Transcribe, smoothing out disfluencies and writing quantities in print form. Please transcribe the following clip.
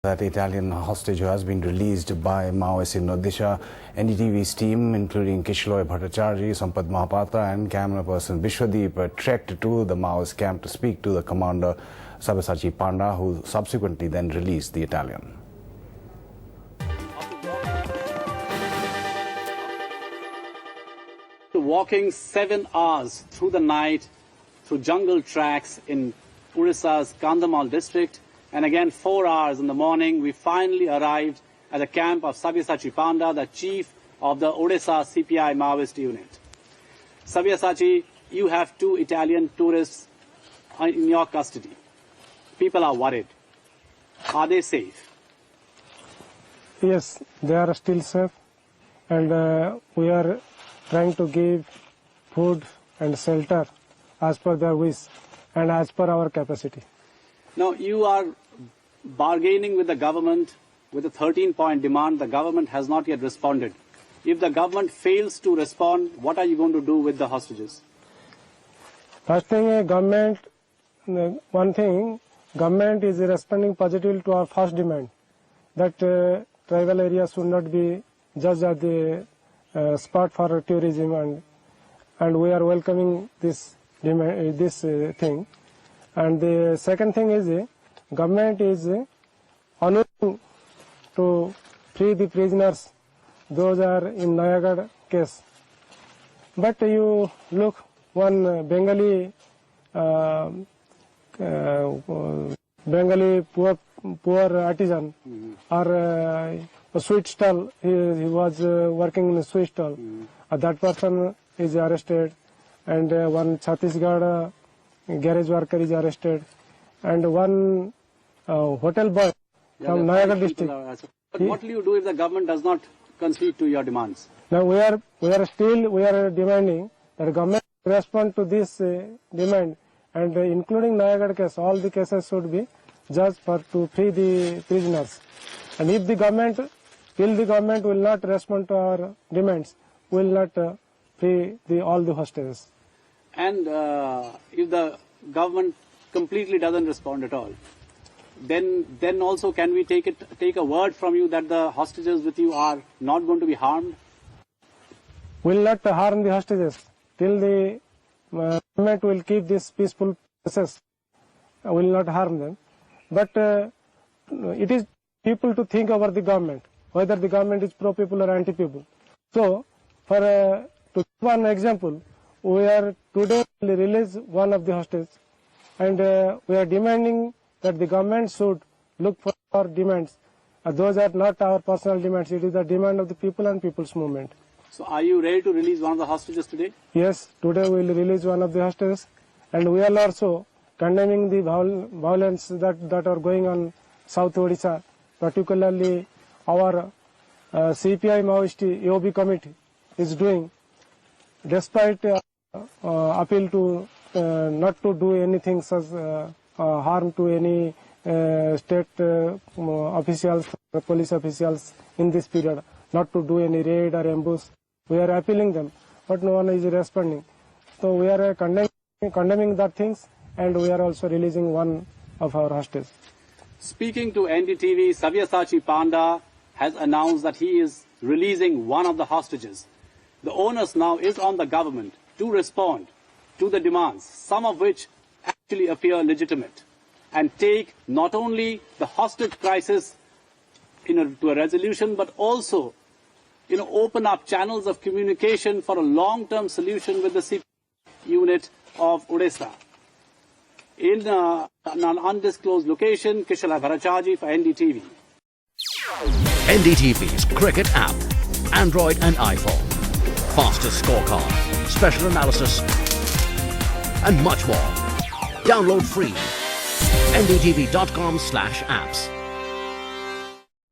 That Italian hostage who has been released by Maoists in Odisha. NDTV's team, including Kishloy Bhattacharjee, Sampad Mahapatra and camera person Vishwadeep, trekked to the Maoist camp to speak to the commander Sabyasachi Panda, who subsequently then released the Italian. Walking 7 hours through the night, through jungle tracks in Odisha's Kandhamal district, and again 4 hours in the morning, we finally arrived at the camp of Sabyasachi Panda, the chief of the Odisha CPI Maoist unit. Sabyasachi, you have 2 Italian tourists in your custody. People are worried. Are they safe? Yes, they are still safe, and we are trying to give food and shelter as per their wish and as per our capacity. Now, you are bargaining with the government with a 13-point demand. The government has not yet responded. If the government fails to respond, what are you going to do with the hostages? First thing, government is responding positively to our first demand, that tribal areas should not be judged as the spot for tourism, and we are welcoming this demand, thing. And the second thing is, government is unwilling to free the prisoners. Those are in Nayagarh case. But you look, one Bengali poor artisan, or a sweet stall, he was working in a sweet stall. That person is arrested, and one Chhattisgarh garage worker is arrested, and one hotel boy from Nayagarh district. But what will you do if the government does not concede to your demands? Now we are demanding that the government respond to this demand, and including Nayagarh case, all the cases should be judged to free the prisoners. And if the government will not respond to our demands, we will not free all the hostages. And if the government completely doesn't respond at all, then also can we take a word from you that the hostages with you are not going to be harmed? We will not harm the hostages till the government will keep this peaceful process. We will not harm them. But it is people to think over the government, whether the government is pro-people or anti-people. So, to give one example, we are today release one of the hostages, and we are demanding that the government should look for our demands. Those are not our personal demands. It is the demand of the people and people's movement. So are you ready to release one of the hostages today? Yes, today we will release one of the hostages, and we are also condemning the violence that are going on South Odisha, particularly our CPI Maoist EOB committee is doing, despite appeal to not to do anything such harm to any state officials, police officials in this period, not to do any raid or ambush. We are appealing them, but no one is responding. So we are condemning that things, and we are also releasing one of our hostages. Speaking to NDTV, Sabyasachi Panda has announced that he is releasing one of the hostages. The onus now is on the government to respond to the demands, some of which actually appear legitimate, and take not only the hostage crisis to a resolution, but also open up channels of communication for a long-term solution with the CPI unit of Odisha. In an undisclosed location, Kishloy Bhattacharjee for NDTV. NDTV's cricket app, Android and iPhone. Fastest scorecard, special analysis, and much more. Download free. ndtv.com/apps.